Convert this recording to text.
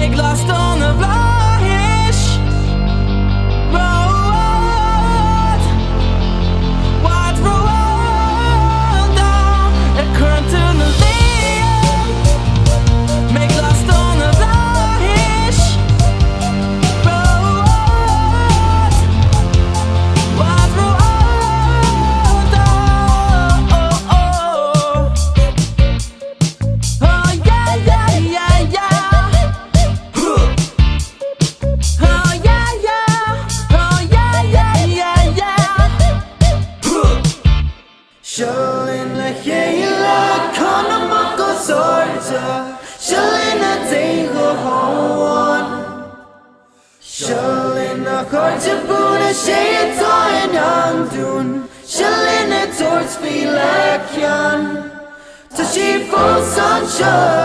make last on the flaithis. Ró-fhaaaad, wad ró-fhaaaada, a current to the leat, make last on the flaithis. Ró-fhaaaad, wad ró-fhaaaada, oh, oh, oh. Oh yeah, yeah, yeah, yeah. Oh yeah, yeah. Oh yeah, yeah, yeah, yeah. Shallin la Gaeilge, conna muckle sorta. Shallin a dingo hoan. Shallin a carta buna shea toin andun. Shallin a torch feel like yan. To she falls on shore.